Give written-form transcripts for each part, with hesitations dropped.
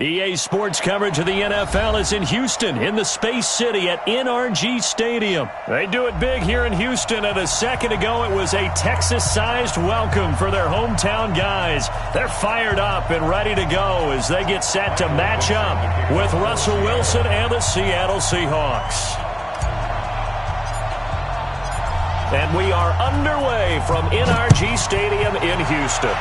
EA Sports coverage of the NFL is in Houston, in the Space City at NRG Stadium. They do it big here in Houston, and a second ago it was a Texas-sized welcome for their hometown guys. They're fired up and ready to go as they get set to match up with Russell Wilson and the Seattle Seahawks. And we are underway from NRG Stadium in Houston.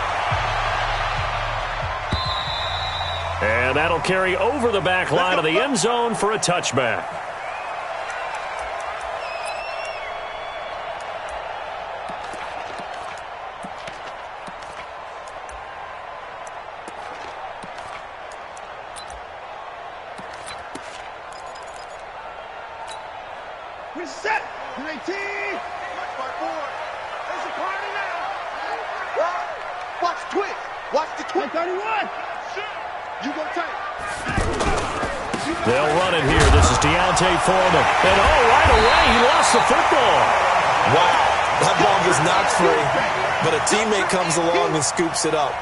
And that'll carry over the back line of the end zone for a touchback. We're set. 18. There's a party now. Watch the twist. Watch the twist. 31. You go take. They'll run it here. This is Deontay Foreman. And right away, he lost the football. Wow, that ball was knocked free, but a teammate comes along and scoops it up.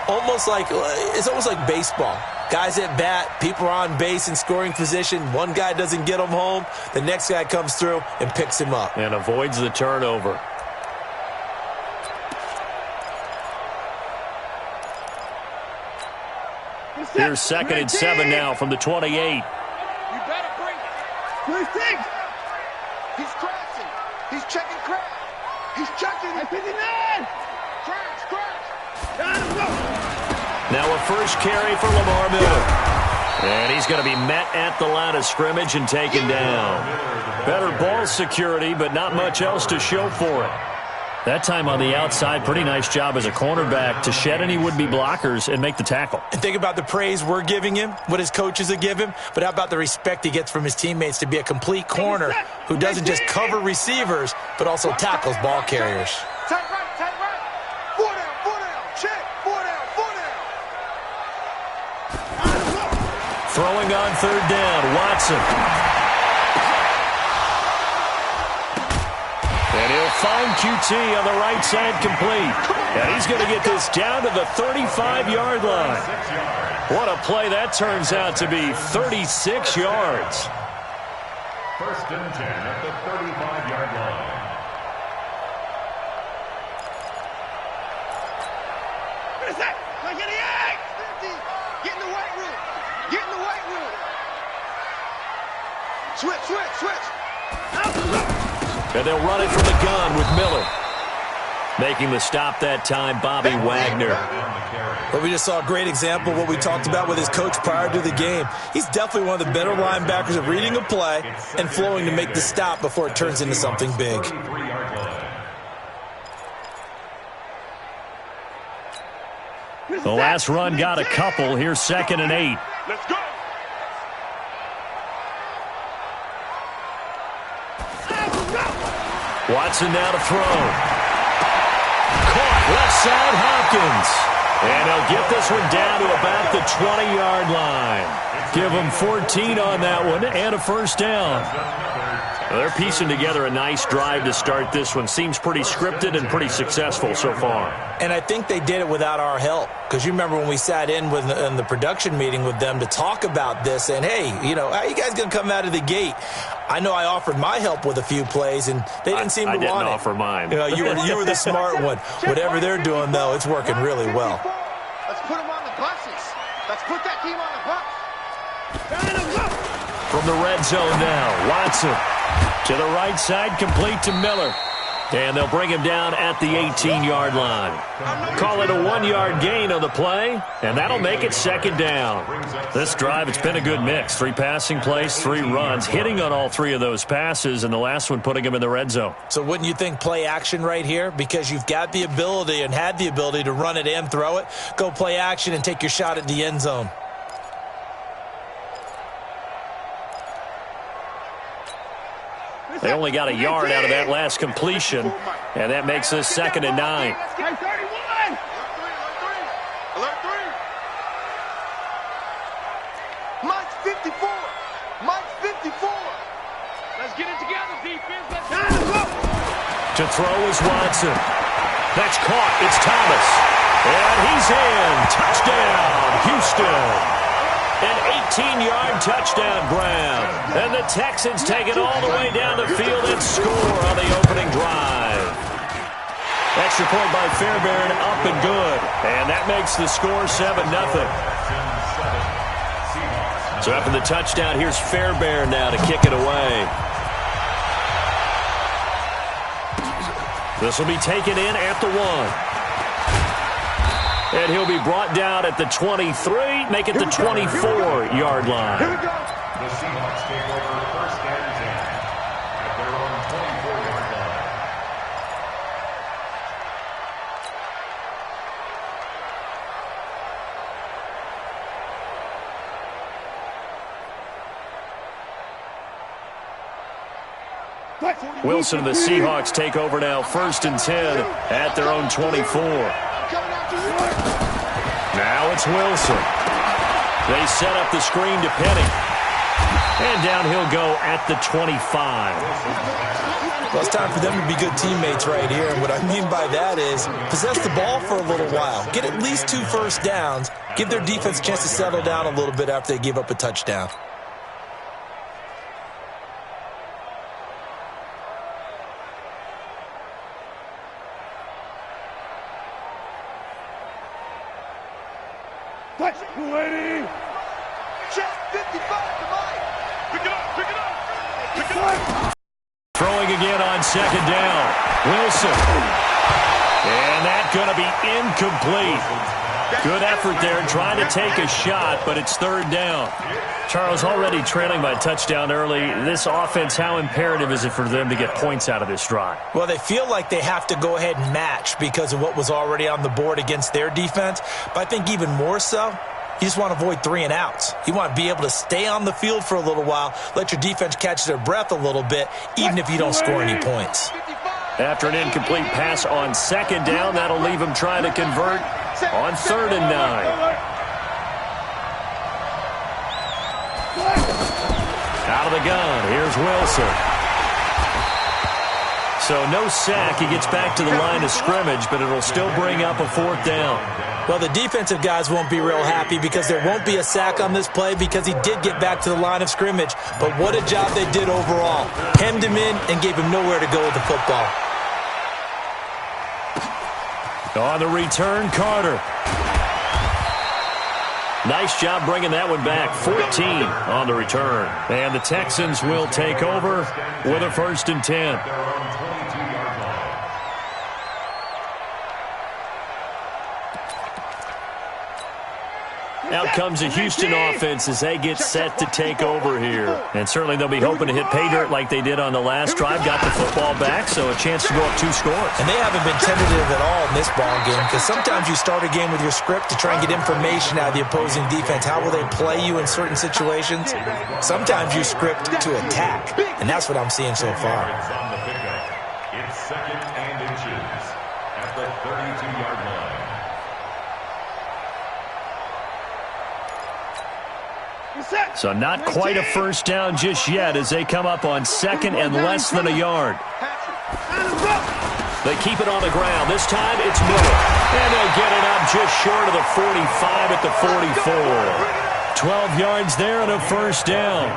It's almost like baseball. Guys at bat, people are on base in scoring position. One guy doesn't get him home. The next guy comes through and picks him up. And avoids the turnover. Here's 2nd and 7 now from the 28. You better bring it. 26. He's crashing. He's checking crash. He's checking. 59. Crash. Now a first carry for Lamar Miller. And he's going to be met at the line of scrimmage and taken down. Better ball security, but not much else to show for it. That time on the outside, pretty nice job as a cornerback to shed any would-be blockers and make the tackle. And think about the praise we're giving him, what his coaches have given him, but how about the respect he gets from his teammates to be a complete corner who doesn't just cover receivers, but also tackles ball carriers. Tight right. 4 down. Check. 4 down. Throwing on 3rd down, Watson. And he'll find QT on the right side complete. And he's going to get this down to the 35-yard line. What a play that turns out to be, 36 yards. 1st and 10 at the 35-yard line. What is that? Like in the egg. Get in the weight room. Switch. And they'll run it from the gun with Miller. Making the stop that time, Bobby Wagner. But we just saw a great example of what we talked about with his coach prior to the game. He's definitely one of the better linebackers at reading a play and flowing to make the stop before it turns into something big. The last run got a couple. Here's 2nd and 8. Let's go. Watson now to throw. Caught left side Hopkins. And he'll get this one down to about the 20-yard line. Give him 14 on that one and a first down. Well, they're piecing together a nice drive to start this one. Seems pretty scripted and pretty successful so far. And I think they did it without our help. Because you remember when we sat in the production meeting with them to talk about this. And, hey, how are you guys going to come out of the gate? I know I offered my help with a few plays, and they didn't seem to want it. I didn't offer mine. You were the smart one. Whatever they're doing, though, it's working really well. Let's put them on the buses. Let's put that team on the bus. From the red zone now, Watson to the right side, complete to Miller. And they'll bring him down at the 18-yard line. Call it a 1-yard gain on the play, and that'll make it 2nd down. This drive, it's been a good mix. 3 passing plays, 3 runs, hitting on all 3 of those passes, and the last one putting him in the red zone. So wouldn't you think play action right here? Because you've got the ability and had the ability to run it and throw it. Go play action and take your shot at the end zone. They only got a yard out of that last completion, and that makes this 2nd and 9. Alert 3. Mike's 54. Let's get it together, defense. Let's go. To throw is Watson. That's caught. It's Thomas. And he's in. Touchdown, Houston. An 18-yard touchdown grab. And the Texans take it all the way down the field and score on the opening drive. Extra point by Fairbairn, up and good. And that makes the score 7-0. So after the touchdown, here's Fairbairn now to kick it away. This will be taken in at the 1. And he'll be brought down at the 23, make it the 24-yard line. The Seahawks take over first and 10 at their own 24-yard line. Wilson and the Seahawks take over now first and 10 at their own 24. Now it's Wilson. They set up the screen to Penny. And down he'll go at the 25. Well, it's time for them to be good teammates right here. And what I mean by that is possess the ball for a little while. Get at least 2 first downs. Give their defense a chance to settle down a little bit after they give up a touchdown. Waiting. Check 55 to Mike. Pick it up, pick it up. Pick it up. Throwing again on second down. Wilson. And that's going to be incomplete. Good effort there trying to take a shot, but it's third down. Charles, already trailing by touchdown early. This offense, how imperative is it for them to get points out of this drive? Well, they feel like they have to go ahead and match because of what was already on the board against their defense. But I think even more so, you just want to avoid 3 and outs. You want to be able to stay on the field for a little while, let your defense catch their breath a little bit, even if you don't score any points. After an incomplete pass on second down, that'll leave him trying to convert on 3rd and 9. Out of the gun, here's Wilson. So no sack. He gets back to the line of scrimmage, but it'll still bring up a 4th down. Well, the defensive guys won't be real happy because there won't be a sack on this play because he did get back to the line of scrimmage. But what a job they did overall. Hemmed him in and gave him nowhere to go with the football. On the return, Carter. Nice job bringing that one back. 14 on the return. And the Texans will take over with a 1st and 10. Out comes the Houston offense as they get set to take over here. And certainly they'll be hoping to hit pay dirt like they did on the last drive. Got the football back, so a chance to go up 2 scores. And they haven't been tentative at all in this ball game because sometimes you start a game with your script to try and get information out of the opposing defense. How will they play you in certain situations? Sometimes you script to attack, and that's what I'm seeing so far. It's 2nd and inches at the 32-yard line. So not quite a first down just yet as they come up on 2nd and less than a yard. They keep it on the ground. This time it's Miller. And they'll get it up just short of the 45 at the 44. 12 yards there and a 1st down.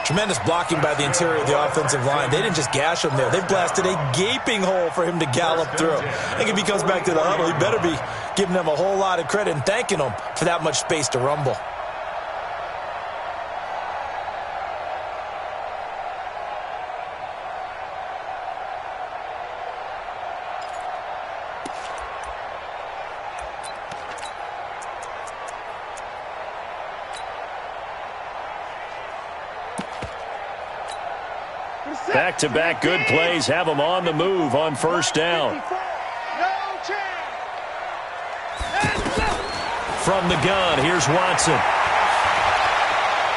Tremendous blocking by the interior of the offensive line. They didn't just gash him there. They blasted a gaping hole for him to gallop through. I think if he comes back to the huddle, he better be giving them a whole lot of credit and thanking them for that much space to rumble. Back-to-back good plays have them on the move on 1st down. From the gun, here's Watson.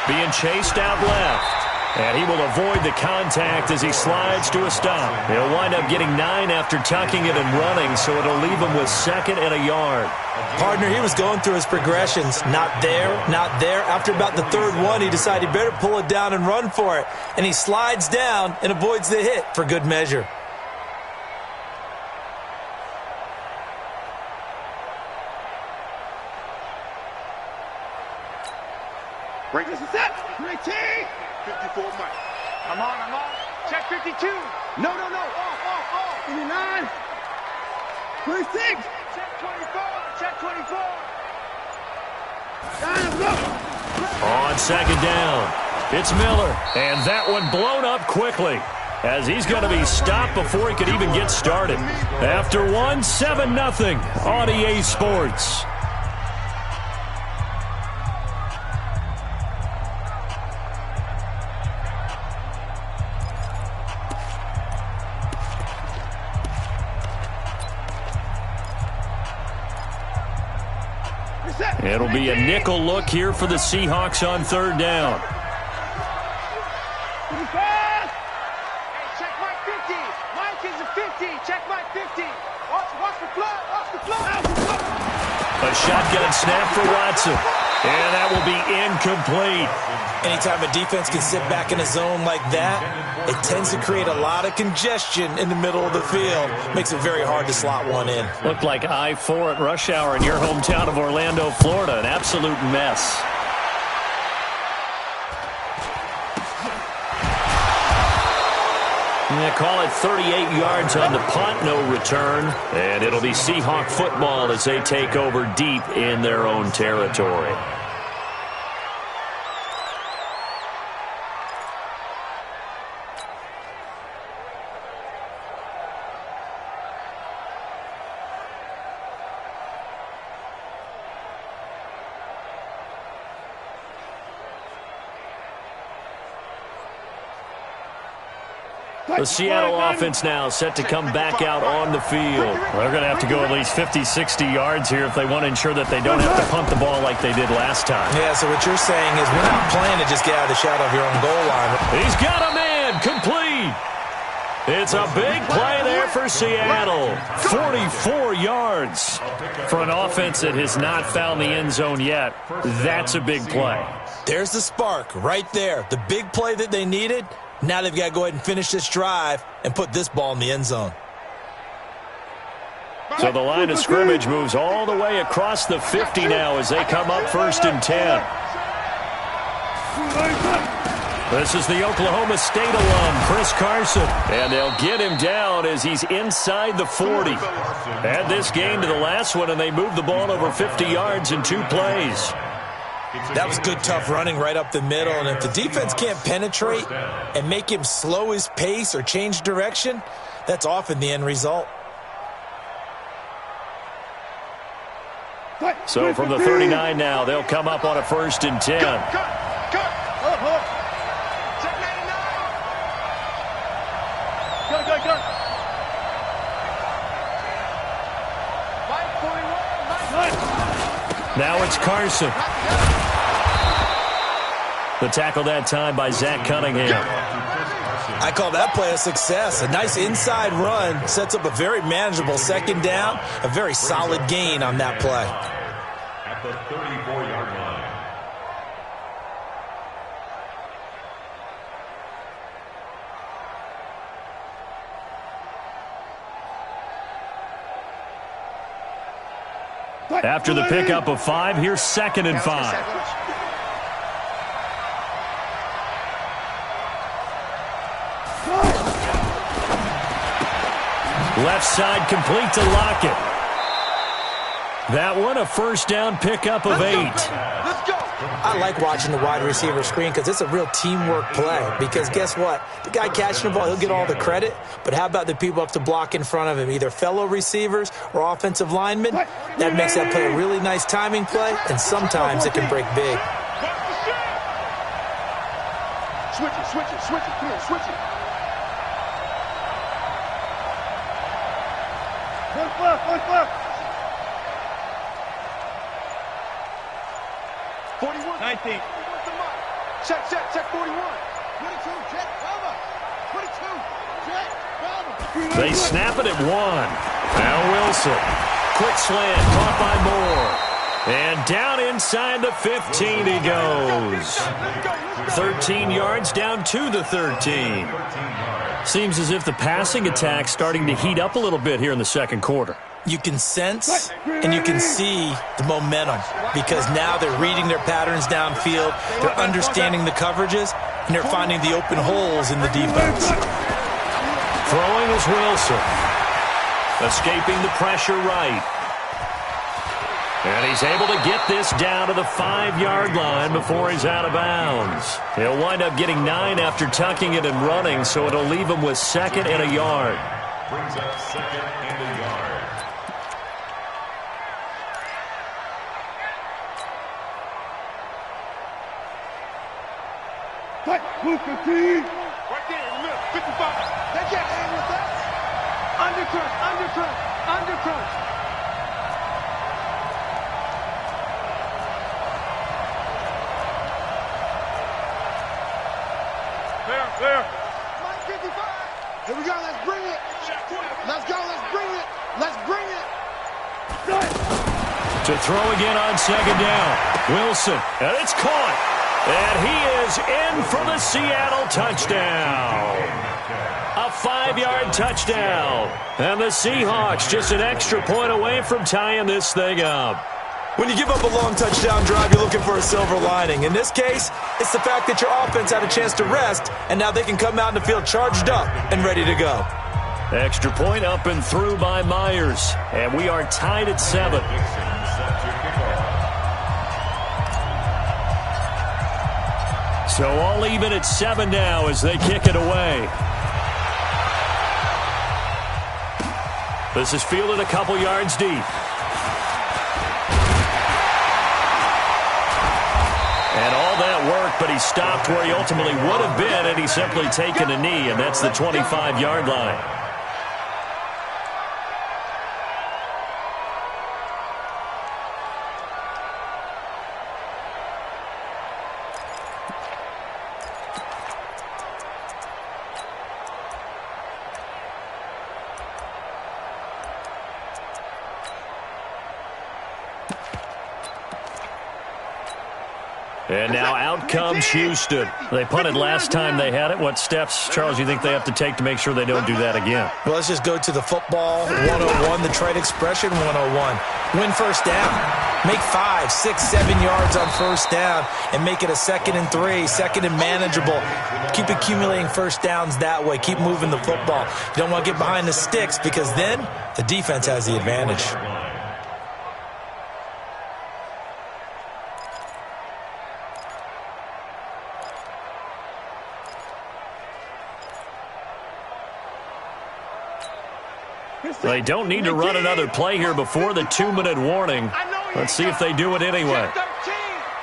Being chased out left. And he will avoid the contact as he slides to a stop. He'll wind up getting 9 after tucking it and running, so it'll leave him with 2nd and a yard. Partner, he was going through his progressions. Not there, not there. After about the 3rd one, he decided he better pull it down and run for it. And he slides down and avoids the hit for good measure. Break this is set. 3T. 54 Mike. I'm on. Check 52. No. Off. 59. 26. Check 24. On second down, it's Miller. And that one blown up quickly, as he's going to be stopped before he could even get started. After 7-0 on EA Sports. It'll be a nickel look here for the Seahawks on third down. Check Mike 50. Mike is a 50. Check Mike 50. Watch the flood. A shotgun snap for Watson. And that will be incomplete. Anytime a defense can sit back in a zone like that, it tends to create a lot of congestion in the middle of the field. Makes it very hard to slot one in. Looked like I-4 at rush hour in your hometown of Orlando, Florida. An absolute mess. They call it 38 yards on the punt, no return. And it'll be Seahawk football as they take over deep in their own territory. The Seattle offense now set to come back out on the field. They're going to have to go at least 50, 60 yards here if they want to ensure that they don't have to punt the ball like they did last time. Yeah, so what you're saying is we're not playing to just get out of the shadow of your own goal line. He's got a man complete. It's a big play there for Seattle. 44 yards for an offense that has not found the end zone yet. That's a big play. There's the spark right there. The big play that they needed. Now they've got to go ahead and finish this drive and put this ball in the end zone. So the line of scrimmage moves all the way across the 50 now as they come up 1st and 10. This is the Oklahoma State alum, Chris Carson. And they'll get him down as he's inside the 40. Add this game to the last one, and they moved the ball over 50 yards in 2 plays. That was good, tough running right up the middle. And if the defense can't penetrate and make him slow his pace or change direction, that's often the end result. So from the 39 now, they'll come up on a 1st and 10. Now it's Carson. The tackle that time by Zach Cunningham. I call that play a success. A nice inside run sets up a very manageable 2nd down. A very solid gain on that play. At the 34-yard line. After the pickup of 5, here's 2nd and 5. Left side complete to Lockett. That one a 1st down pickup of 8. I like watching the wide receiver screen because it's a real teamwork play. Because guess what? The guy catching the ball, he'll get all the credit. But how about the people up to block in front of him, either fellow receivers or offensive linemen? That makes that play a really nice timing play, and sometimes it can break big. Switch it. Come on, switch it. One left. 41. 19. Check 41. 22, check, cover. 22, check, cover. They snap it at 1. Now Wilson. Quick slant, caught by Moore. And down inside the 15 he goes. 13 yards down to the 13. Seems as if the passing attack's starting to heat up a little bit here in the 2nd quarter. You can sense and you can see the momentum because now they're reading their patterns downfield, they're understanding the coverages, and they're finding the open holes in the defense. Throwing is Wilson. Escaping the pressure right. And he's able to get this down to the 5-yard line before he's out of bounds. He'll wind up getting 9 after tucking it and running, so it'll leave him with 2nd and a yard. Brings up 2nd and a yard. Right there in the middle, 55. They can't hang with us. Undercrunch, undercrunch, undercrunch. There. Mike 55. Here we go, let's bring it. Let's go, let's bring it. Let's bring it. To throw again on 2nd down. Wilson, and it's caught. And he is in for the Seattle touchdown. A 5-yard touchdown. And the Seahawks just an extra point away from tying this thing up. When you give up a long touchdown drive, you're looking for a silver lining. In this case, it's the fact that your offense had a chance to rest, and now they can come out in the field charged up and ready to go. Extra point up and through by Myers. And we are tied at 7. So all even at 7 now as they kick it away. This is fielded a couple yards deep. And all that work, but he stopped where he ultimately would have been, and he's simply taken a knee, and that's the 25-yard line. And now out comes Houston. They punted last time they had it. What steps, Charles, you think they have to take to make sure they don't do that again? Well, let's just go to the football 101, the trade expression 101. Win first down. Make 5, 6, 7 yards on first down and make it a 2nd and 3, 2nd and manageable. Keep accumulating first downs that way. Keep moving the football. You don't want to get behind the sticks because then the defense has the advantage. They don't need to run another play here before the 2-minute warning. Let's see if they do it anyway.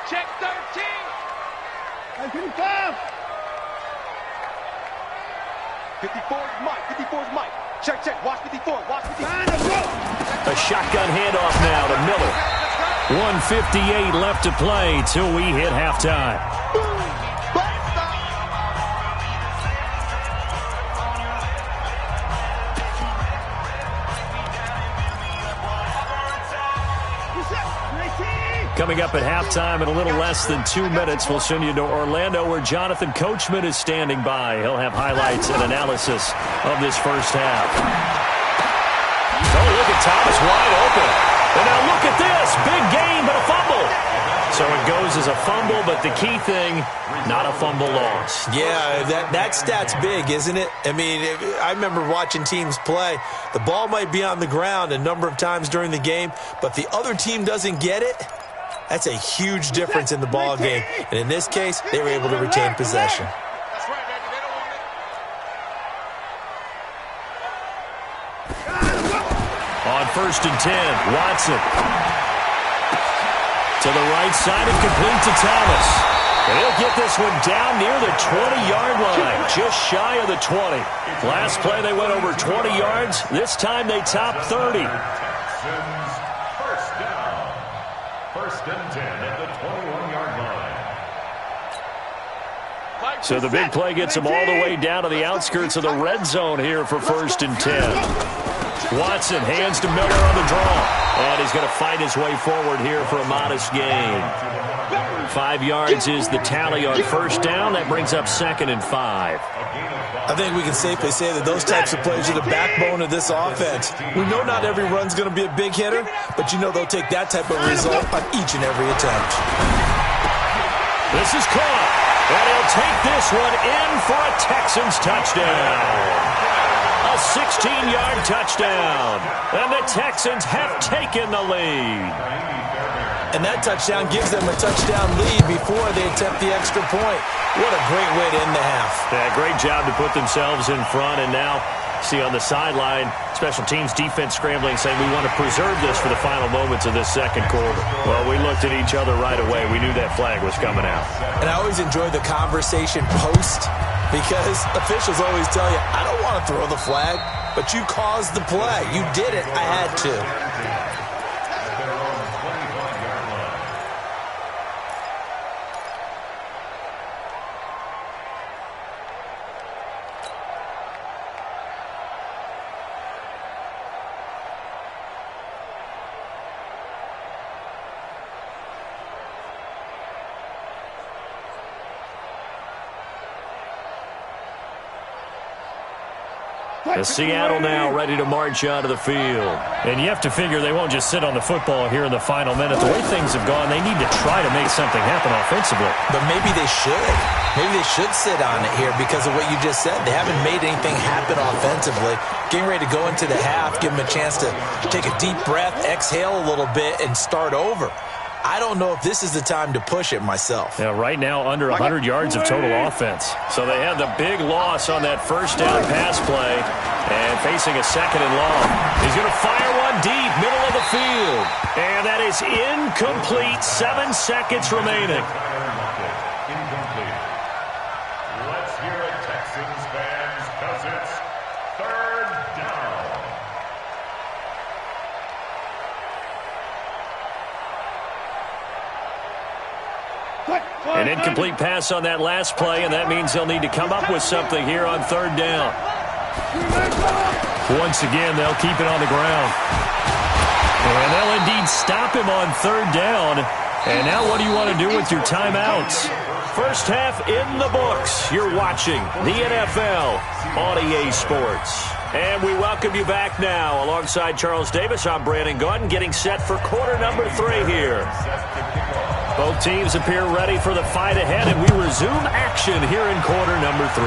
Check 13. 55. 54 is Mike. 54 is Mike. Check. Watch 54. Watch 54. A shotgun handoff now to Miller. 1:58 left to play till we hit halftime. Coming up at halftime in a little less than 2 minutes, we'll send you to Orlando where Jonathan Coachman is standing by. He'll have highlights and analysis of this first half. Oh, look at Thomas wide open. And now look at this. Big gain, but a fumble. So it goes as a fumble, but the key thing, not a fumble loss. Yeah, that stat's big, isn't it? I mean, I remember watching teams play. The ball might be on the ground a number of times during the game, but the other team doesn't get it. That's a huge difference in the ball game. And in this case, they were able to retain possession. That's right, baby. They don't want it. On 1st and 10, Watson. To the right side and complete to Thomas. And he'll get this one down near the 20-yard line, just shy of the 20. Last play they went over 20 yards. This time they topped 30. First down. 1st and 10 at the 21-yard line. So the big play gets him all the way down to the outskirts of the red zone here for 1st and 10. Watson hands to Miller on the draw. And he's going to fight his way forward here for a modest gain. 5 yards is the tally on first down. That brings up 2nd and 5. I think we can safely say that those types of plays are the backbone of this offense. We know not every run's going to be a big hitter, but you know they'll take that type of result on each and every attempt. This is caught, and he'll take this one in for a Texans touchdown. A 16-yard touchdown, and the Texans have taken the lead. And that touchdown gives them a touchdown lead before they attempt the extra point. What a great way to end the half. Yeah, great job to put themselves in front, and now see on the sideline, special teams defense scrambling, saying we want to preserve this for the final moments of this second quarter. Well, we looked at each other right away. We knew that flag was coming out. And I always enjoy the conversation post, because officials always tell you, I don't want to throw the flag, but you caused the play. You did it. I had to. As Seattle now ready to march out of the field. And you have to figure they won't just sit on the football here in the final minute. The way things have gone, they need to try to make something happen offensively. But maybe they should. Maybe they should sit on it here because of what you just said. They haven't made anything happen offensively. Getting ready to go into the half, give them a chance to take a deep breath, exhale a little bit, and start over. I don't know if this is the time to push it myself. Yeah, right now under 100 yards of total offense. So they had the big loss on that first down pass play and facing a 2nd and long. He's going to fire one deep, middle of the field. And that is incomplete. 7 seconds remaining. Incomplete. Let's hear it, Texans fans, because it's 3rd down. An incomplete pass on that last play, and that means they'll need to come up with something here on 3rd down. Once again, they'll keep it on the ground. And they'll indeed stop him on 3rd down. And now what do you want to do with your timeouts? First half in the books. You're watching the NFL on EA Sports. And we welcome you back now. Alongside Charles Davis, I'm Brandon Gaudin, getting set for quarter number 3 here. Both teams appear ready for the fight ahead, and we resume action here in quarter number 3.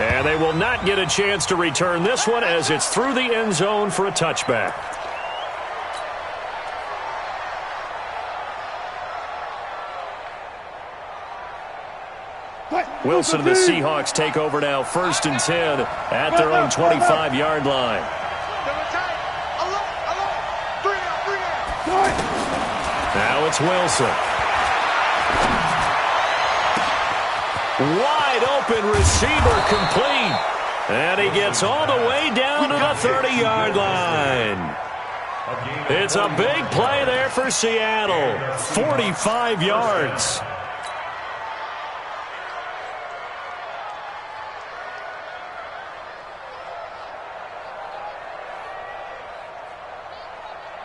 And they will not get a chance to return this one as it's through the end zone for a touchback. Wilson and the Seahawks take over now, 1st and 10 at their own 25-yard line. Now it's Wilson. Wide open receiver complete. And he gets all the way down to the 30-yard line. It's a big play there for Seattle. 45 yards.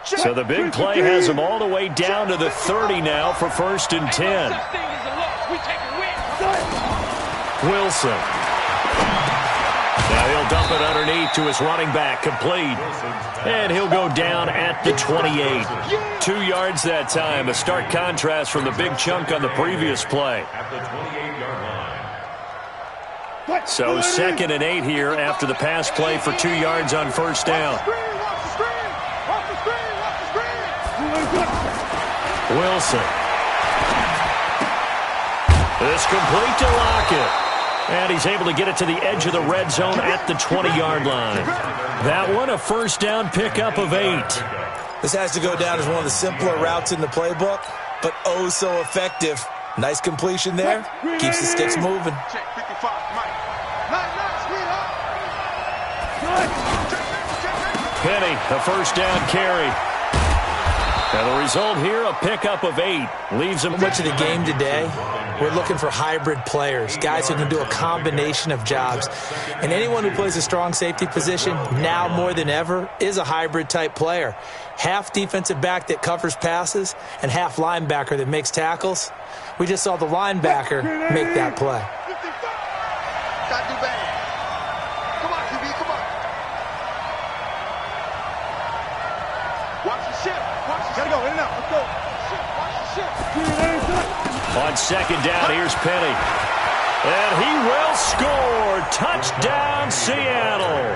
So the big play has him all the way down to the 30 now for 1st and 10. Wilson. Now he'll dump it underneath to his running back, complete. And he'll go down at the 28. 2 yards that time, a stark contrast from the big chunk on the previous play. So 2nd and 8 here after the pass play for 2 yards on 1st down. Wilson. It's complete to Lockett. And he's able to get it to the edge of the red zone at the 20-yard line. That one, a 1st down pickup of 8. This has to go down as one of the simpler routes in the playbook, but oh so effective. Nice completion there. Keeps the sticks moving. Penny, a 1st down carry. And the result here, a pickup of 8. Leaves him. Much of the game today, we're looking for hybrid players, guys who can do a combination of jobs. And anyone who plays a strong safety position, now more than ever, is a hybrid-type player. Half defensive back that covers passes and half linebacker that makes tackles. We just saw the linebacker make that play. Not too bad. Come on, QB, come on. Watch the ship. Watch the ship. Gotta go, in and out. Let's go. Watch the ship. On second down, here's Penny. And he will score. Touchdown, Seattle.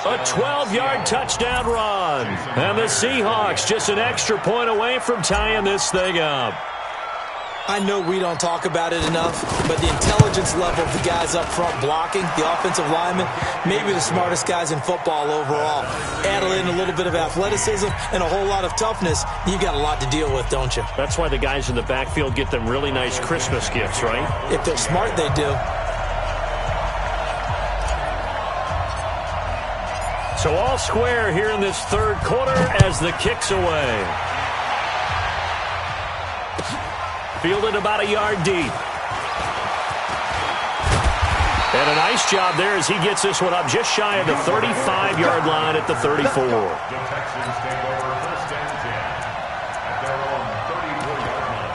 A 12-yard touchdown run. And the Seahawks just an extra point away from tying this thing up. I know we don't talk about it enough, but the intelligence level of the guys up front blocking, the offensive linemen, maybe the smartest guys in football overall. Add in a little bit of athleticism and a whole lot of toughness, you got a lot to deal with, don't you? That's why the guys in the backfield get them really nice Christmas gifts, right? If they're smart, they do. So all square here in this third quarter as the kick's away. Fielded about a yard deep. And a nice job there as he gets this one up just shy of the 35-yard line at the 34. The Texans take over first and 10 at their own 34-yard line.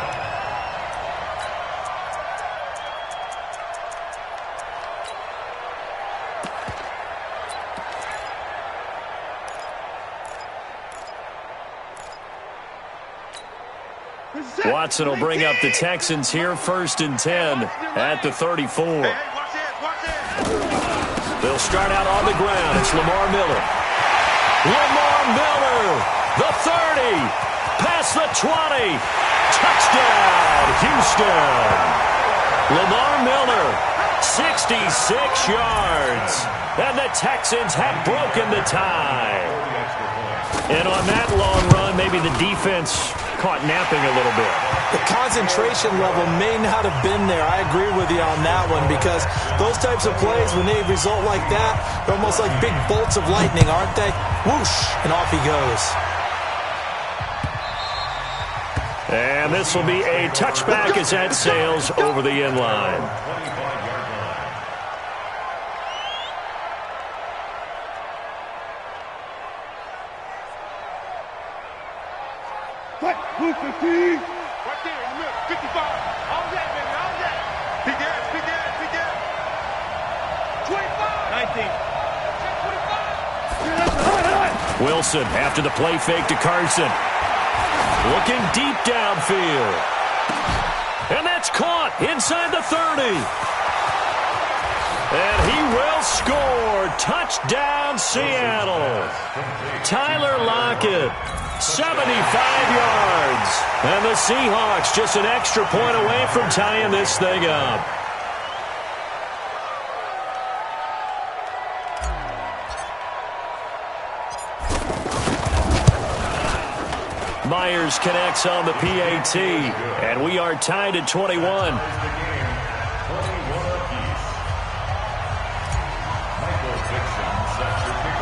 Watson will bring up the Texans here first and 10 at the 34. They'll start out on the ground. It's Lamar Miller. Lamar Miller, the 30, past the 20. Touchdown, Houston. Lamar Miller, 66 yards. And the Texans have broken the tie. And on that long run, maybe the defense caught napping a little bit. The concentration level may not have been there. I agree with you on that one because those types of plays, when they result like that, they're almost like big bolts of lightning, aren't they? Whoosh, and off he goes. And this will be a touchback as that sails over the end line. Right there in the middle, 55. All that, baby, all that. Big ass, big ass, big ass. 25. 19. Wilson after the play fake to Carson. Looking deep downfield. And that's caught inside the 30. And he will score. Touchdown, Seattle. Tyler Lockett, 75 yards. And the Seahawks just an extra point away from tying this thing up. Myers connects on the PAT, and we are tied at 21.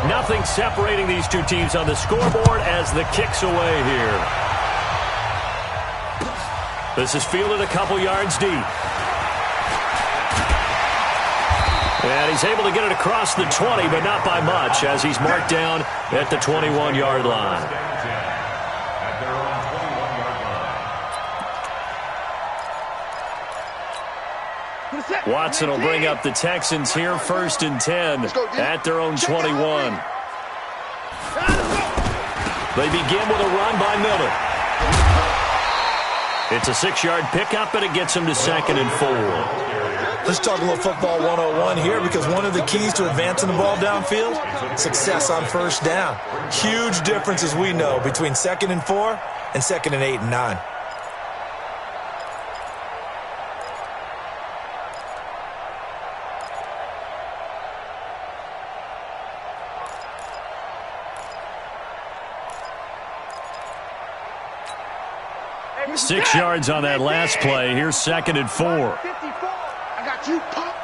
Nothing separating these two teams on the scoreboard as the kick's away here. This is fielded a couple yards deep. And he's able to get it across the 20, but not by much, as he's marked down at the 21-yard line. Watson will bring up the Texans here first and 10 at their own 21. They begin with a run by Miller. It's a 6-yard pickup, and it gets him to second and 4. Let's talk a little football 101 here because one of the keys to advancing the ball downfield, success on first down. Huge difference, as we know, between 2nd and 4 and 2nd and 8 and 9. Hey, 6 yards on that last play. Here's 2nd and 4. 54. I got you, Pop.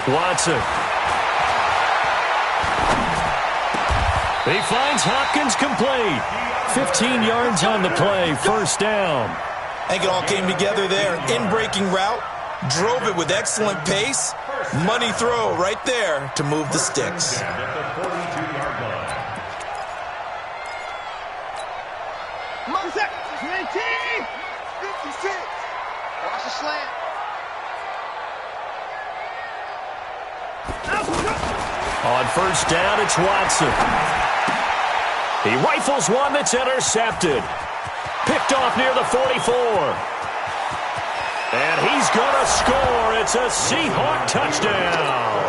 Watson. He finds Hopkins complete. 15 yards on the play, first down. I think it all came together there. In-breaking route, drove it with excellent pace. Money throw right there to move the sticks. Watch the slant. On first down, it's Watson. He rifles one that's intercepted. Picked off near the 44. And he's going to score. It's a Seahawk touchdown.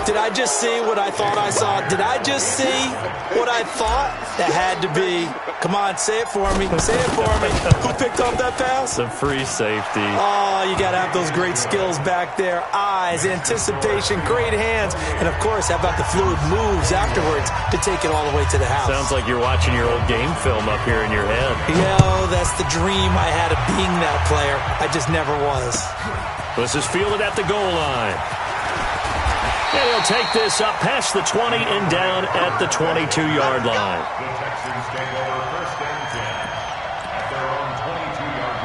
Did I just see what I thought I saw? Did I just see what I thought? That had to be. Come on, say it for me. Say it for me. Who picked up that pass? The free safety. Oh, you got to have those great skills back there. Eyes, anticipation, great hands. And, of course, how about the fluid moves afterwards to take it all the way to the house? Sounds like you're watching your old game film up here in your head. Yo, that's the dream I had of being that player. I just never was. This is fielded at the goal line. And he'll take this up past the 20 and down at the 22-yard line. The Texans take over first and 10 at their own 22-yard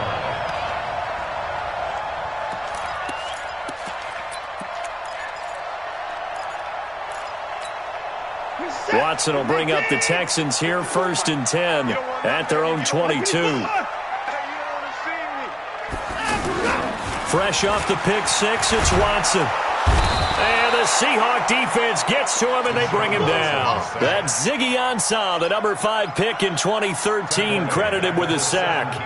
line. Watson will bring up the Texans here first and 10 at their own 22. Fresh off the pick six, it's Watson. And the Seahawk defense gets to him, and they bring him down. That's Ziggy Ansah, the number 5 pick in 2013, credited with a sack.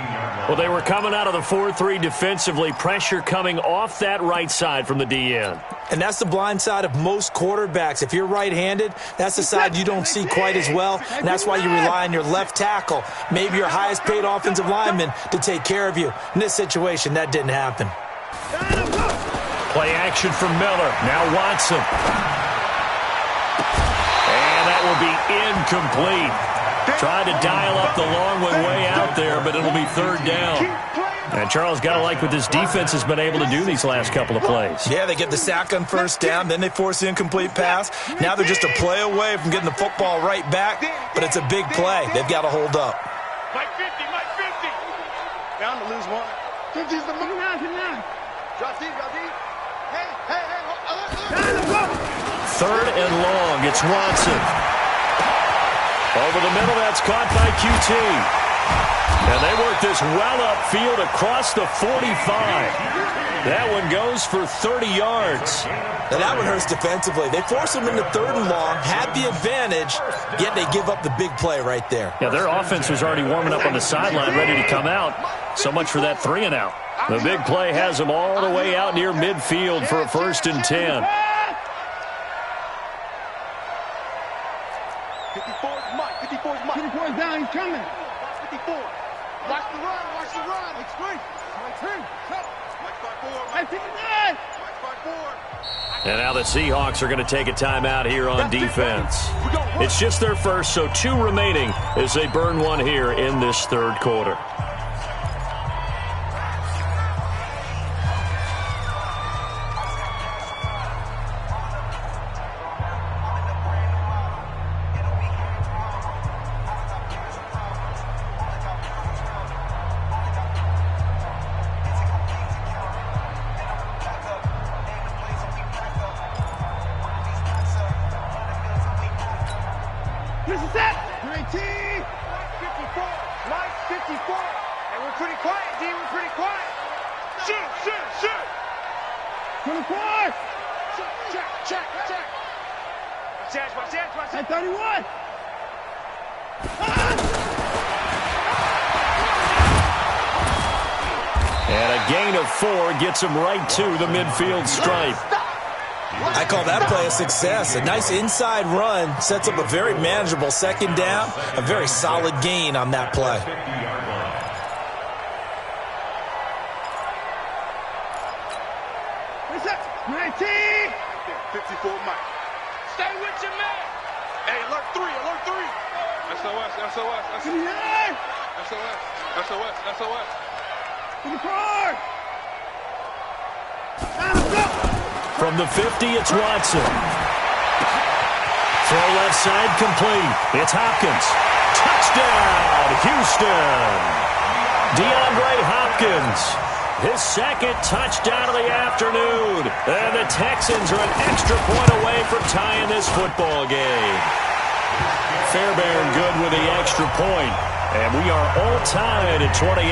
Well, they were coming out of the 4-3 defensively, pressure coming off that right side from the DN. And that's the blind side of most quarterbacks. If you're right-handed, that's the side you don't see quite as well, and that's why you rely on your left tackle, maybe your highest-paid offensive lineman, to take care of you. In this situation, that didn't happen. Play action for Miller. Now Watson. And that will be incomplete. Tried to dial up the long way out there, but it'll be third down. And Charles, got to like what this defense has been able to do these last couple of plays. Yeah, they get the sack on first down, then they force the incomplete pass. Now they're just a play away from getting the football right back, but it's a big play. They've got to hold up. Mike 50. Down to lose one. 50's the money. Drop deep. Hey. Third and long. It's Watson. Over the middle, that's caught by QT. And they work this well upfield across the 45. That one goes for 30 yards. Now that one hurts defensively. They force them into third and long, had the advantage, yet they give up the big play right there. Yeah, their offense was already warming up on the sideline, ready to come out. So much for that 3 and out. The big play has them all the way out near midfield for a first and 10. 54's down, he's coming. 54. Watch the run. It's great. And now the Seahawks are going to take a timeout here on defense. It's just their first, so 2 remaining as they burn one here in this third quarter. And a gain of 4 gets him right to the midfield stripe. I call that play a success. A nice inside run sets up a very manageable second down. A very solid gain on that play. 54 Mike. Stay with your man. Hey, alert 3. SOS. From the 50, it's Watson. Throw left side complete. It's Hopkins. Touchdown, Houston. DeAndre Hopkins. His second touchdown of the afternoon. And the Texans are an extra point away from tying this football game. Fairbairn good with the extra point. And we are all tied at 28.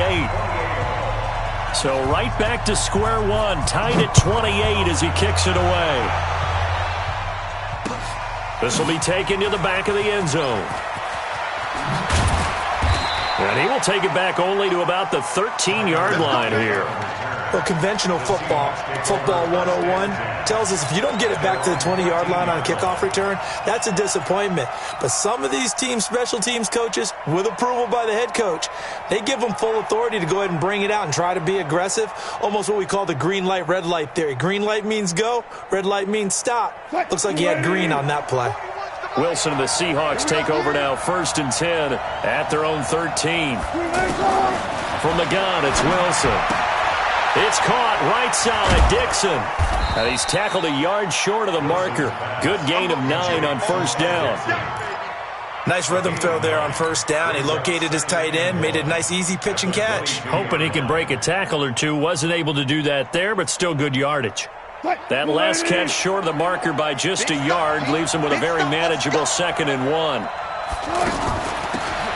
So right back to square one. Tied at 28 as he kicks it away. This will be taken to the back of the end zone. And he will take it back only to about the 13-yard line here. Well, conventional football 101, tells us if you don't get it back to the 20-yard line on a kickoff return, that's a disappointment. But some of these teams, special teams coaches, with approval by the head coach, they give them full authority to go ahead and bring it out and try to be aggressive, almost what we call the green light, red light theory. Green light means go, red light means stop. Looks like he had green on that play. Wilson and the Seahawks take over now, 1st and 10 at their own 13. From the gun, it's Wilson. It's caught right side, Dixon. And he's tackled a yard short of the marker. Good gain of 9 on 1st down. Nice rhythm throw there on 1st down. He located his tight end, made a nice easy pitch and catch. Hoping he can break a tackle or two. Wasn't able to do that there, but still good yardage. That last catch short of the marker by just a yard leaves him with a very manageable 2nd and 1.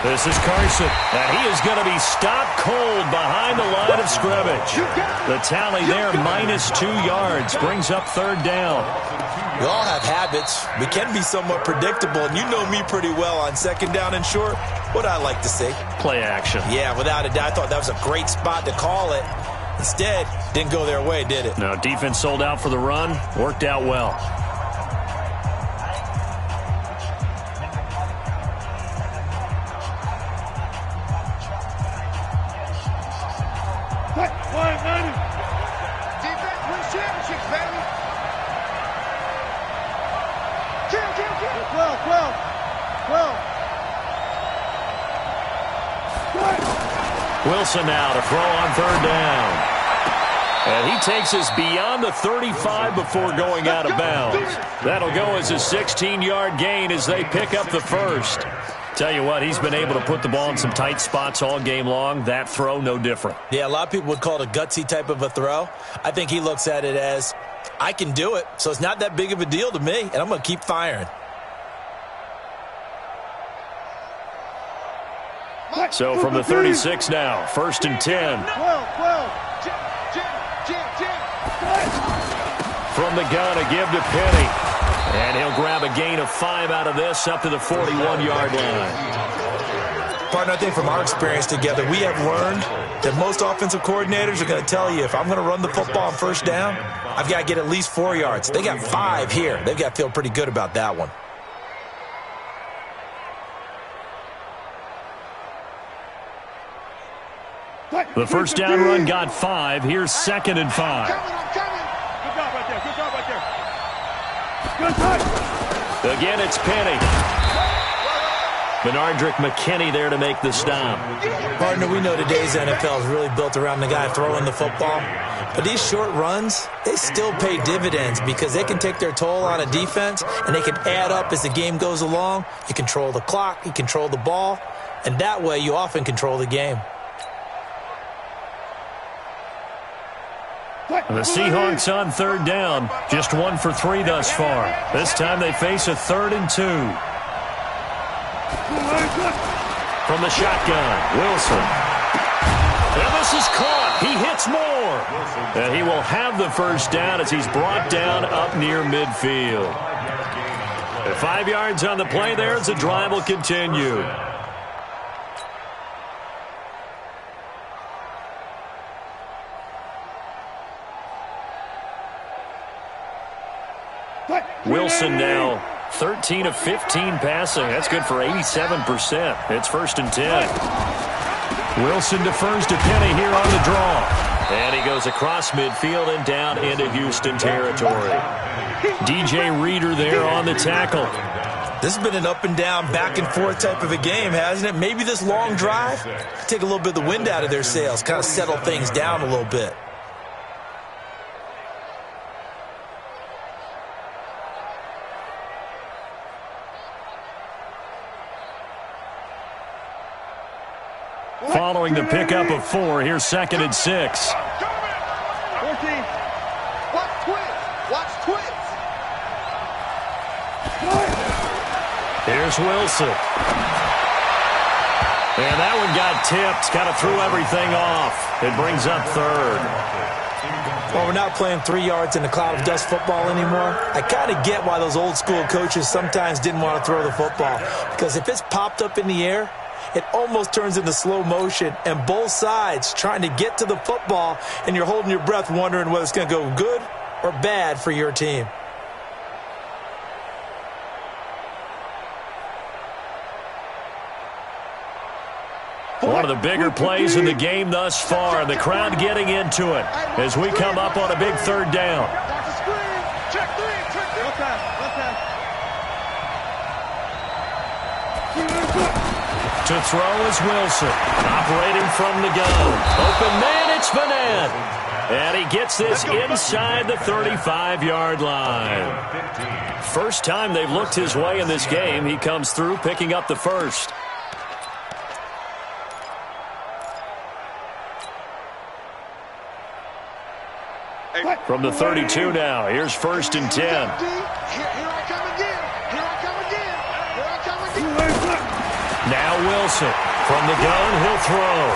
This is Carson, and he is going to be stopped cold behind the line of scrimmage. The tally there, -2 yards, brings up 3rd down. We all have habits. We can be somewhat predictable, and you know me pretty well on 2nd down and short. What I like to see. Play action. Yeah, without a doubt. I thought that was a great spot to call it. Instead, didn't go their way, did it? No, defense sold out for the run. Worked out well. Defense wins championships, baby. Kill. 12. Wilson now to throw on 3rd down. And he takes us beyond the 35 before going out of bounds. That'll go as a 16-yard gain as they pick up the 1st. Tell you what, he's been able to put the ball in some tight spots all game long. That throw, no different. Yeah, a lot of people would call it a gutsy type of a throw. I think he looks at it as, I can do it, so it's not that big of a deal to me, and I'm going to keep firing. So from the 36 now, 1st and 10. 12. From the gun, a give to Penny. And he'll grab a gain of 5 out of this up to the 41-yard line. Partner, I think from our experience together, we have learned that most offensive coordinators are going to tell you, if I'm going to run the football on 1st down, I've got to get at least 4 yards. They got 5 here. They've got to feel pretty good about that one. The 1st down run got 5. Here's 2nd and 5. Good job right there. Again, it's Penny. Benardrick McKinney there to make the stop. Partner, we know today's NFL is really built around the guy throwing the football. But these short runs, they still pay dividends because they can take their toll on a defense and they can add up as the game goes along. You control the clock, you control the ball, and that way you often control the game. And the Seahawks on 3rd down, just 1 for 3 thus far. This time they face a 3rd and 2. From the shotgun, Wilson. And this is caught. He hits more. And he will have the 1st down as he's brought down up near midfield. 5 yards on the play there as the drive will continue. Wilson now 13 of 15 passing. That's good for 87%. It's 1st and 10. Wilson defers to Penny here on the draw. And he goes across midfield and down into Houston territory. DJ Reader there on the tackle. This has been an up and down, back and forth type of a game, hasn't it? Maybe this long drive, take a little bit of the wind out of their sails, kind of settle things down a little bit. following the pickup of 4. Here's 2nd and 6. 14. Watch twins. Watch twins. Here's Wilson. And that one got tipped. Kind of threw everything off. It brings up 3rd. Well, we're not playing 3 yards in a cloud of dust football anymore. I kind of get why those old school coaches sometimes didn't want to throw the football. Because if it's popped up in the air, it almost turns into slow motion. And both sides trying to get to the football, and you're holding your breath wondering whether it's going to go good or bad for your team. One of the bigger plays in the game thus far. The crowd getting into it as we come up on a big 3rd down. Watch the screen. Check 3. Check 3. Left hand. Left hand. To throw is Wilson. Operating from the gun. Open man, it's Vanette. And he gets this inside the 35-yard line. First time they've looked his way in this game. He comes through picking up the first. From the 32 now, here's 1st and 10. Here I come again. Here I come again. Here I come again. Now Wilson. From the gun, he'll throw.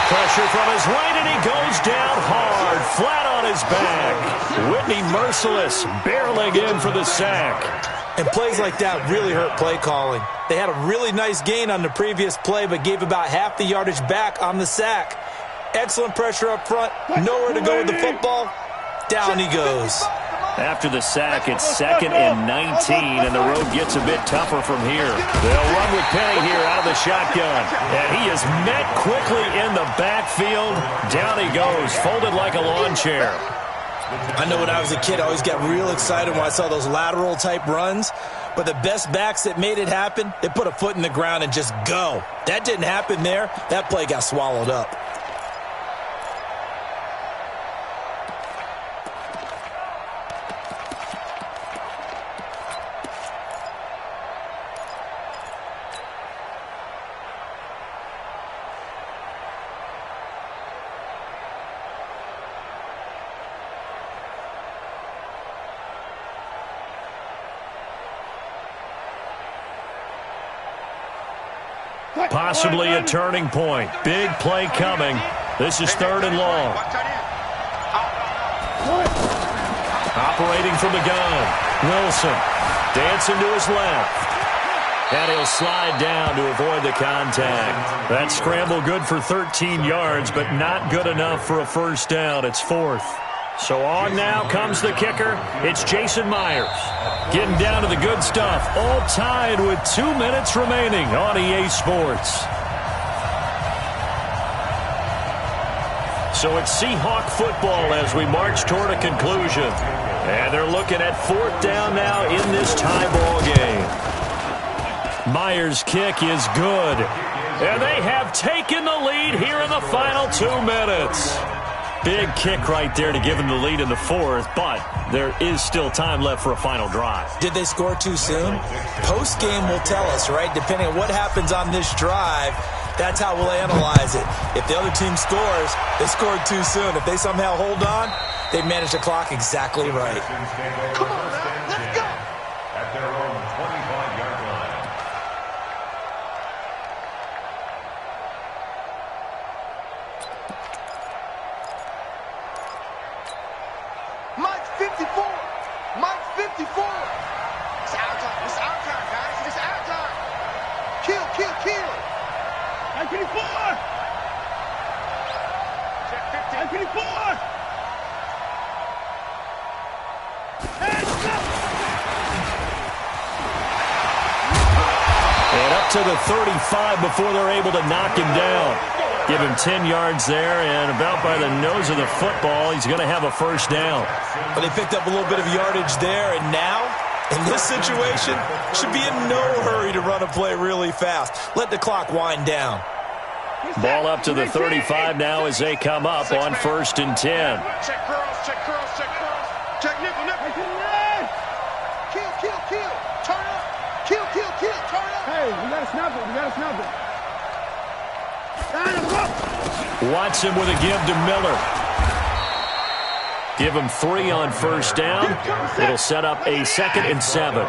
Pressure from his right, and he goes down hard, flat on his back. Whitney merciless, barreling in for the sack. And plays like that really hurt play calling. They had a really nice gain on the previous play, but gave about half the yardage back on the sack. Excellent pressure up front. Nowhere to go with the football. Down he goes. After the sack, it's 2nd and 19, and the road gets a bit tougher from here. They'll run with Penny here out of the shotgun. And he is met quickly in the backfield. Down he goes, folded like a lawn chair. I know when I was a kid, I always got real excited when I saw those lateral type runs. But the best backs that made it happen, they put a foot in the ground and just go. That didn't happen there. That play got swallowed up. Possibly a turning point. Big play coming. This is 3rd and long. Operating from the gun. Wilson dancing to his left. And he'll slide down to avoid the contact. That scramble good for 13 yards, but not good enough for a 1st down. It's 4th. So on now comes the kicker. It's Jason Myers. Getting down to the good stuff. All tied with 2 minutes remaining on EA Sports. So it's Seahawk football as we march toward a conclusion. And they're looking at 4th down now in this tie ball game. Myers' kick is good. And they have taken the lead here in the final 2 minutes. Big kick right there to give them the lead in the 4th, but there is still time left for a final drive. Did they score too soon? Post-game will tell us, right? Depending on what happens on this drive, that's how we'll analyze it. If the other team scores, they scored too soon. If they somehow hold on, they managed the clock exactly right. Come on now, let's go. At their own 25-yard line. Mike's 54. Mike's 54. It's our time. It's our time, guys. It's our time. Kill, kill, kill. Mike 54. Check 50. Mike 54. And up to the 35 before they're able to knock him down. Give him 10 yards there, and about by the nose of the football, he's going to have a 1st down. But they picked up a little bit of yardage there, and now, in this situation, should be in no hurry to run a play really fast. Let the clock wind down. Ball up to the 35 now as they come up on 1st and 10. Check curls, check curls, check curls. Check nipple, nipple. Kill, kill, kill. Turn up. Kill, kill, kill. Turn up. Hey, we gotta snap it. We gotta snap it. Watson with a give to Miller. Give him 3 on first down. It'll set up a 2nd and 7.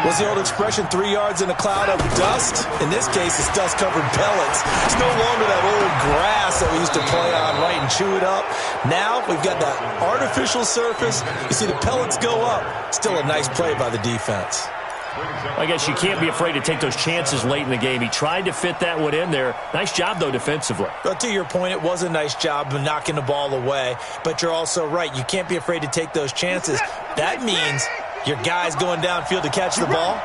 What's the old expression, 3 yards in a cloud of dust? In this case, it's dust-covered pellets. It's no longer that old grass that we used to play on, right, and chew it up. Now we've got that artificial surface. You see the pellets go up. Still a nice play by the defense. I guess you can't be afraid to take those chances late in the game. He tried to fit that one in there. Nice job, though, defensively. But to your point, it was a nice job of knocking the ball away. But you're also right. You can't be afraid to take those chances. That means your guys going downfield to catch the ball,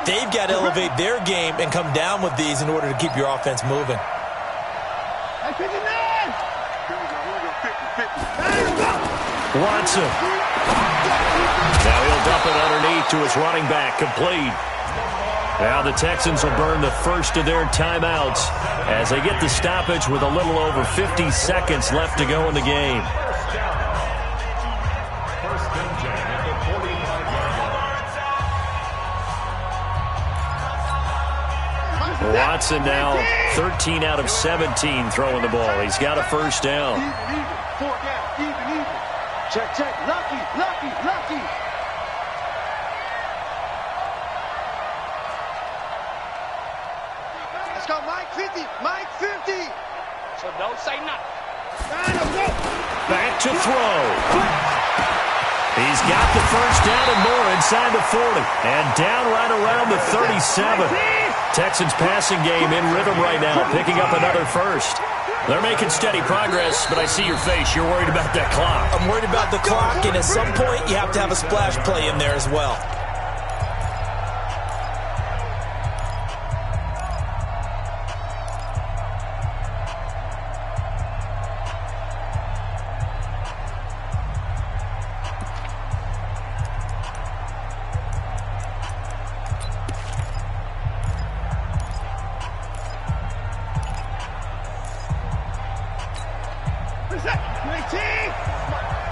they've got to elevate their game and come down with these in order to keep your offense moving. Watson. Now he'll dump it underneath to his running back, complete. Now the Texans will burn the first of their timeouts as they get the stoppage with a little over 50 seconds left to go in the game. Watson now 13 out of 17 throwing the ball. He's got a first down. Even. Check. Lucky. Let's go, Mike 50. So don't say nothing. Back to throw. He's got the first down and more inside the 40. And down right around the 37. Texans passing game in rhythm right now, picking up another first. They're making steady progress, but I see your face. You're worried about that clock. I'm worried about the clock, and at some point you have to have a splash play in there as well.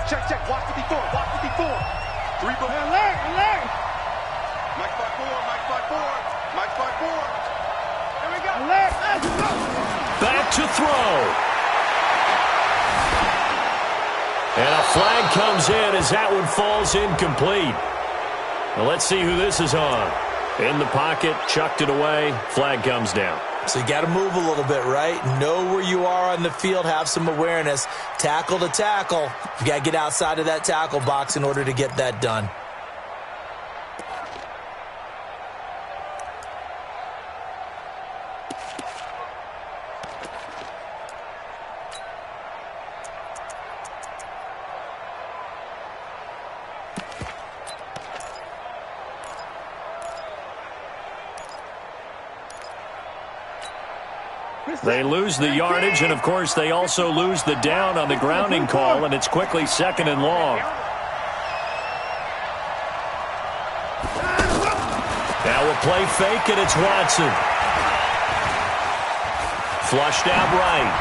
Check. Watch 54. 3 ball. Alert. Mike 5-4. Here we go. Alert. Back to throw. And a flag comes in as that one falls incomplete. Now let's see who this is on. In the pocket, chucked it away. Flag comes down. So you got to move a little bit, right? Know where you are on the field. Have some awareness. Tackle to tackle. You got to get outside of that tackle box in order to get that done. They lose the yardage, and, of course, they also lose the down on the grounding call, and it's quickly 2nd and long. Now we'll play fake, and it's Watson. Flushed out right.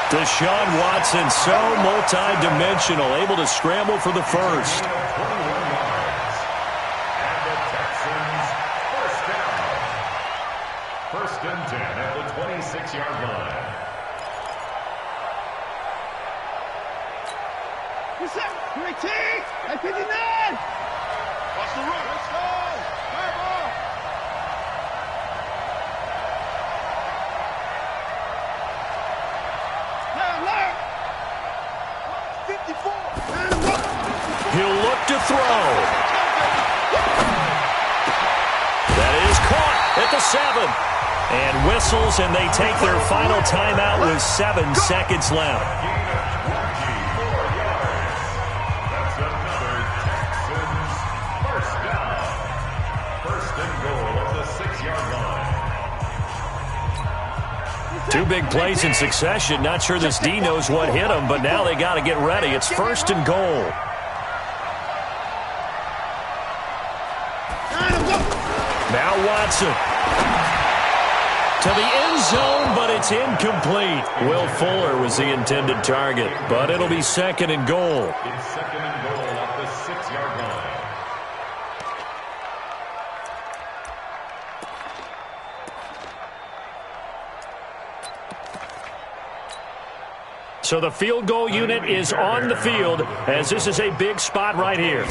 Deshaun Watson, so multi-dimensional, able to scramble for the first. First and 10 at the 26-yard line. What's up? 19! At 59! Watch the run. Let's go! Fire ball! Alert! 54! He'll look to throw. That is caught at the 7. And whistles, and they take their final timeout with 7 seconds left. That's another Texans first down. First and goal at the 6-yard line. 2 big plays in succession. Not sure this D knows what hit him, but now they got to get ready. It's first and goal. Now Watson. To the end zone, but it's incomplete. Will Fuller was the intended target, but it'll be 2nd and goal. It's 2nd and goal at the 6-yard line. So the field goal unit is on the field as this is a big spot right here.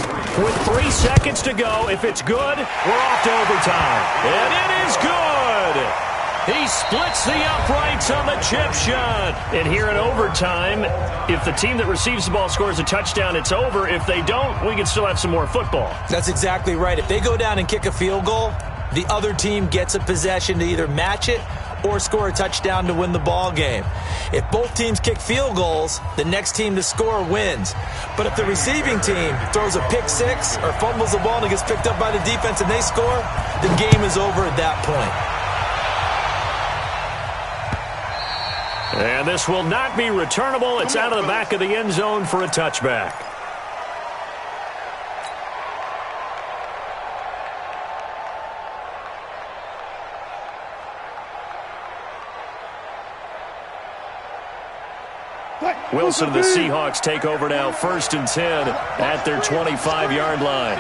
With 3 seconds to go, if it's good, we're off to overtime. And it is good! He splits the uprights on the chip shot. And here in overtime, if the team that receives the ball scores a touchdown, it's over. If they don't, we can still have some more football. That's exactly right. If they go down and kick a field goal, the other team gets a possession to either match it or score a touchdown to win the ball game. If both teams kick field goals, the next team to score wins. But if the receiving team throws a pick six or fumbles the ball and it gets picked up by the defense and they score, the game is over at that point. And this will not be returnable. It's out of the back of the end zone for a touchback. Wilson and the Seahawks take over now, 1st and 10 at their 25-yard line.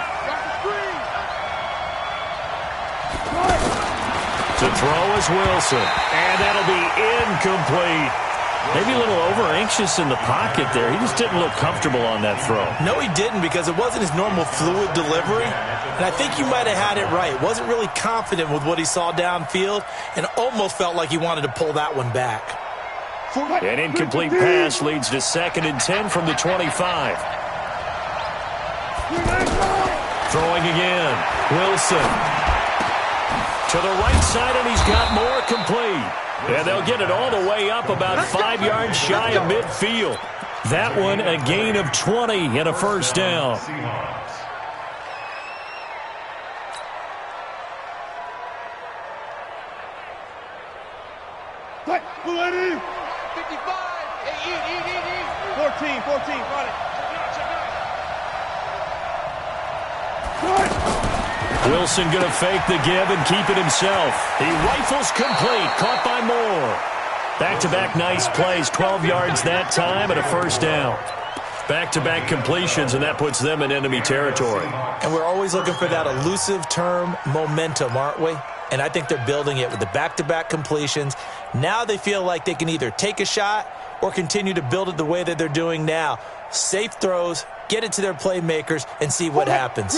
To throw is Wilson, and that'll be incomplete. Maybe a little over-anxious in the pocket there. He just didn't look comfortable on that throw. No, he didn't, because it wasn't his normal fluid delivery. And I think you might have had it right. Wasn't really confident with what he saw downfield and almost felt like he wanted to pull that one back. An incomplete pass leads to 2nd and 10 from the 25. Throwing again. Wilson. To the right side, and he's got more complete. And they'll get it all the way up about 5 yards shy of midfield. That one a gain of 20 and a first down. Ready? 55. Hey, 14, got it. Wilson going to fake the give and keep it himself. He rifles complete, caught by Moore. Back-to-back nice plays, 12 yards that time and a first down. Back-to-back completions, and that puts them in enemy territory. And we're always looking for that elusive term, momentum, aren't we? And I think they're building it with the back-to-back completions. Now they feel like they can either take a shot or continue to build it the way that they're doing now. Safe throws, get it to their playmakers, and see what happens.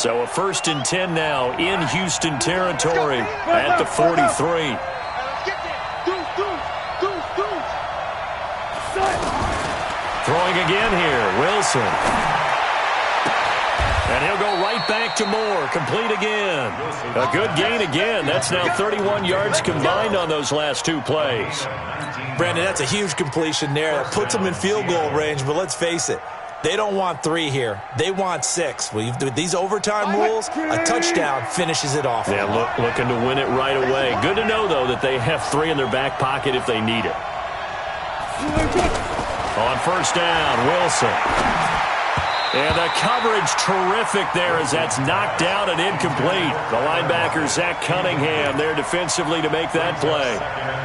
So a 1st and 10 now in Houston territory at the 43. Throwing again here, Wilson. And he'll go right back to Moore, complete again. A good gain again. That's now 31 yards combined on those last 2 plays. Brandon, that's a huge completion there. That puts them in field goal range, but let's face it. They don't want 3 here. They want 6. With these overtime rules, a touchdown finishes it off. Yeah, looking to win it right away. Good to know, though, that they have 3 in their back pocket if they need it. On first down, Wilson. And the coverage terrific there as that's knocked down and incomplete. The linebacker, Zach Cunningham, there defensively to make that play.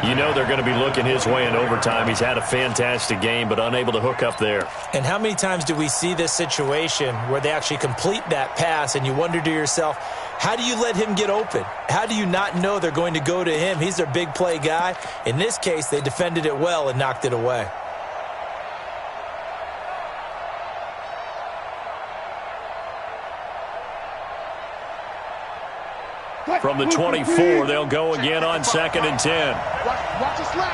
You know they're going to be looking his way in overtime. He's had a fantastic game, but unable to hook up there. And how many times do we see this situation where they actually complete that pass and you wonder to yourself, how do you let him get open? How do you not know they're going to go to him? He's their big play guy. In this case, they defended it well and knocked it away. From the 24, they'll go again on 2nd and 10. Watch his slap.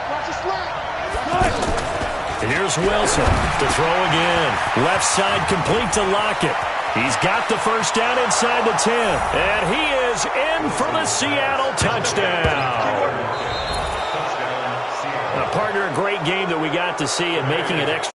Here's Wilson to throw again. Left side complete to Lockett. He's got the first down inside the 10. And he is in for the Seattle touchdown. Partner, a great game that we got to see and making it extra.